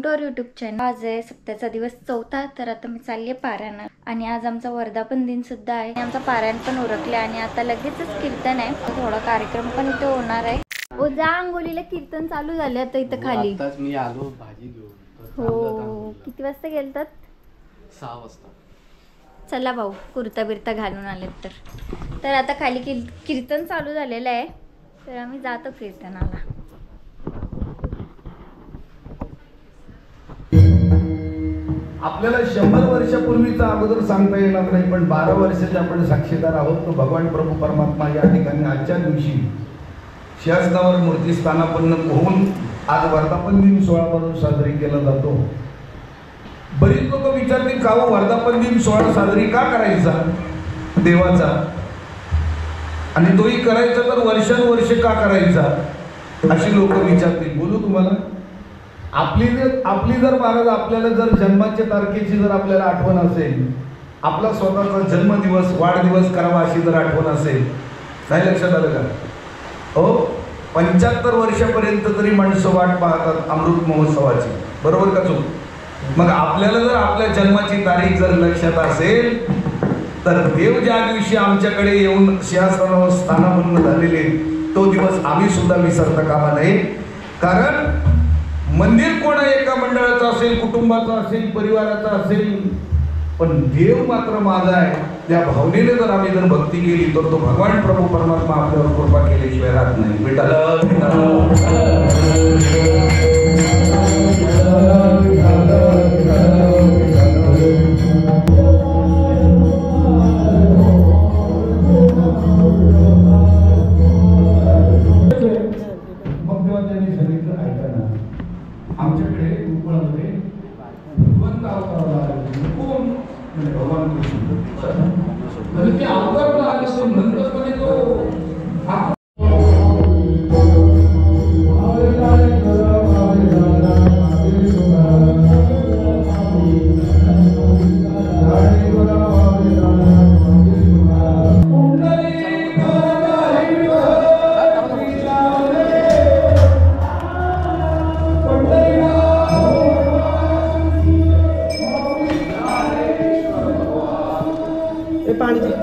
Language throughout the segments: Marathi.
To our YouTube channel. आज आहे सप्त्याचा दिवस 4था, तर आता मी चालली आहे पारायणाला आणि आज आमचा वर्धापन दिन सुद्धा आहे। आमचा पारायण पण उरकले आणि आता लगेचच कीर्तन आहे, थोडा कार्यक्रम पण इथे होणार आहे। ओ जा, अंगोलीला कीर्तन चालू झाले आता इथं खाली। आताच मी आलो भाजी घेऊन। हो, किती वाजता गेलतात? 6 वाजता। चला भाऊ, कुर्ता बिरता घालून आलेत तर आता खाली कीर्तन चालू झालेलं आहे, तर आम्ही जातो कीर्तनाला। आपल्याला 100 वर्षापूर्वीचा अगोदर सांगता येणार नाही, पण 12 वर्षाचे आपण साक्षीदार आहोत। तो भगवान प्रभू परमात्मा या ठिकाणी आजच्या दिवशी शासनावर मूर्ती स्थानापन्न होऊन आज वर्धापन दिन सोहळा म्हणून साजरी केला जातो। बरीच लोक विचारतील का वर्धापन दिन सोहळा साजरी का करायचा देवाचा, आणि तोही करायचा तर वर्षानुवर्ष का करायचा, अशी लोक विचारतील। बोलू तुम्हाला, आपली जर महाराज आपल्याला जर जन्माच्या तारखेची जर आपल्याला आठवण असेल, आपला स्वतःचा जन्मदिवस वाढदिवस करावा अशी जर आठवण असेल, नाही लक्षात आलं का? हो, 75 वर्षापर्यंत तरी माणसं वाट पाहतात अमृत महोत्सवाची, बरोबर का चूक? मग आपल्याला जर आपल्या जन्माची तारीख जर लक्षात असेल तर देव ज्या दिवशी आमच्याकडे येऊन सिंहासनावर स्थानापन्न झालेले तो दिवस आम्ही सुद्धा विसरता कामा नये। कारण मंदिर कोणा एका मंडळाचं असेल, कुटुंबाचं असेल, परिवाराचं असेल, पण देव मात्र माझा आहे, त्या भावनेने जर आम्ही जर भक्ती केली तर तो भगवान प्रभू परमात्मा आपल्यावर कृपा केल्याशिवाय राहत नाही। मग तेव्हा त्यांनी सांगितलं, ऐका ना, आमच्याकडे गोकुळामध्ये भगवंत अवताराला कोण म्हणजे भगवान कृष्ण, म्हणजे ते अवताराला आले तर नंतरपणे तो पानी दे।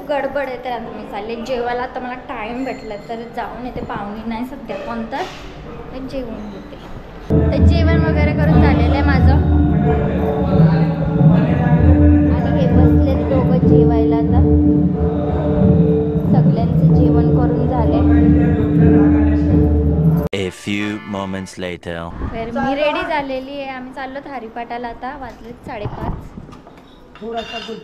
गडबड आहे, तर आता मी चालले जेवायला। आता मला टाइम भेटला तर जाऊन येते, पाहुणे नाही सध्या कोणतं, तर जेवून घेते। तर जेवण वगैरे करून झालेलं आहे माझं आणि हे बसले दोघं जेवायला। आता सगळ्यांचं जेवण करून झाले। A few moments later. तर मी रेडी झालेली आहे, आम्ही चाललो हरिपाठाला। आता वाजले 5:30। थोडासा गुल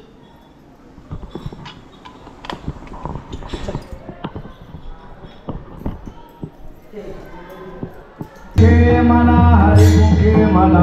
मना हरि मुखे मना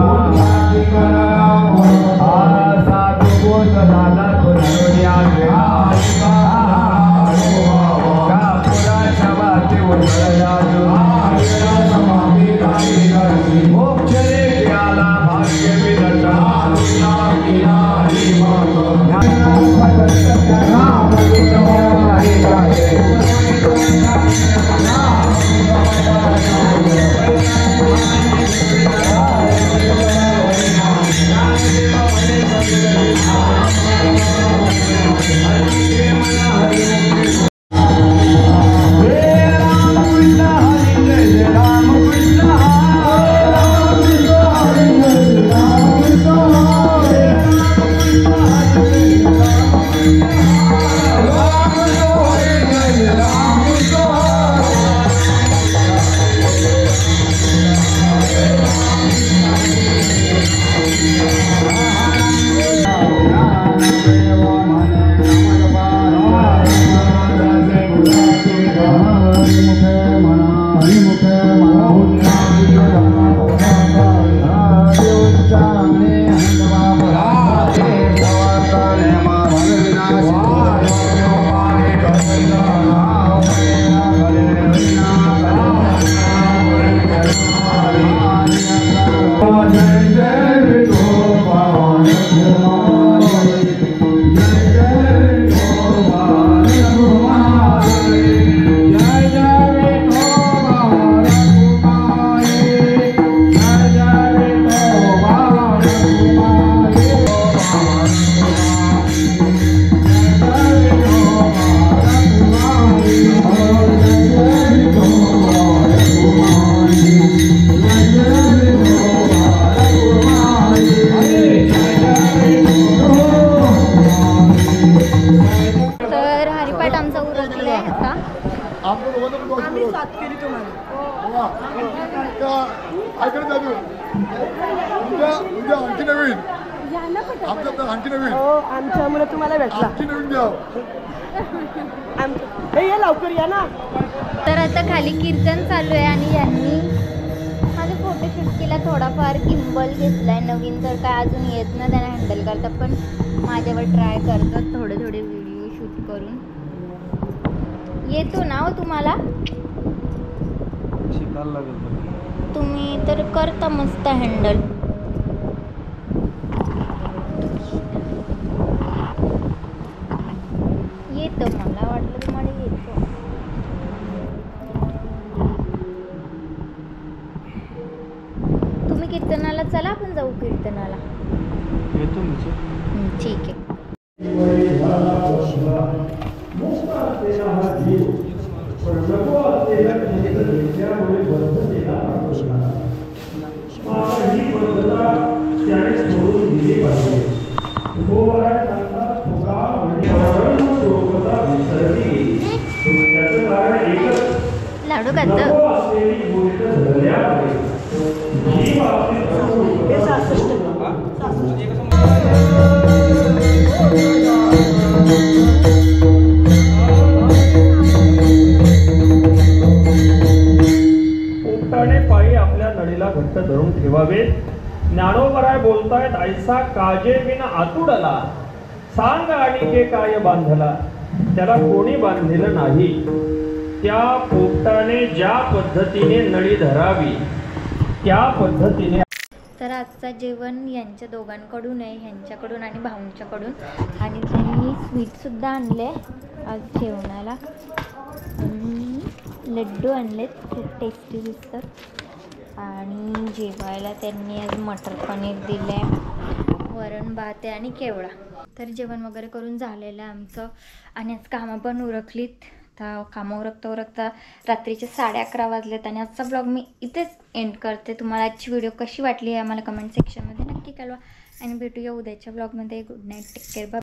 आम्ही साथ केली तुम्हाला आणखी नवीन आमच्यामुळे तुम्हाला भेटला हे या लवकर या ना. तर आता खाली कीर्तन चालू आहे आणि यांनी माझा फोटोशूट केला. थोडाफार गिम्बल घेतलाय नवीन, तर काय अजून येत ना त्यांना हँडल करता, पण माझ्यावर ट्राय करतात थोडे थोडे व्हिडिओ शूट करून. येतो ना हो तुम्हाला? शिकायला लागेल. तुम्ही तर करता मस्त हँडल. येतं, मला वाटलं तुम्हाला येतं. तुम्ही कीर्तनाला चला, आपण जाऊ कीर्तनाला. येतो मी. ठीक आहे. लाडू खात पायी आपल्या नळीला घट्ट धरून ठेवावे. ज्ञानोबराय बोलतायत, ऐसा काजे विना आतुडला, सांग आणि जे काय बांधला, त्याला कोणी बांधलेलं नाही. त्या पोपटाने ज्या पद्धतीने नळी धरावी त्या पद्धतीने. तर आजचं जेवण यांच्या दोघांकडून आहे, ह्यांच्याकडून आणि भाऊंच्याकडून. आणि त्यांनी स्वीटसुद्धा आणले आज जेवणाला. लड्डू आणलेत, खूप टेस्टी दिसतात. आणि जेवायला त्यांनी आज मटर पनीर दिलं आहे, वरण भात आहे आणि केवडा. तर जेवण वगैरे करून झालेलं आहे आमचं. आणि आज कामं पण उरकलीत. तर कामं उरकता रात्रीचे 11:30 वाजलेत. आणि आजचा ब्लॉग मी इथेच एंड करते. तुम्हाला आजची व्हिडिओ कशी वाटली आहे आम्हाला कमेंट सेक्शनमध्ये नक्की कळवा. आणि भेटूया उद्याच्या ब्लॉगमध्ये. Good night, take care, bye.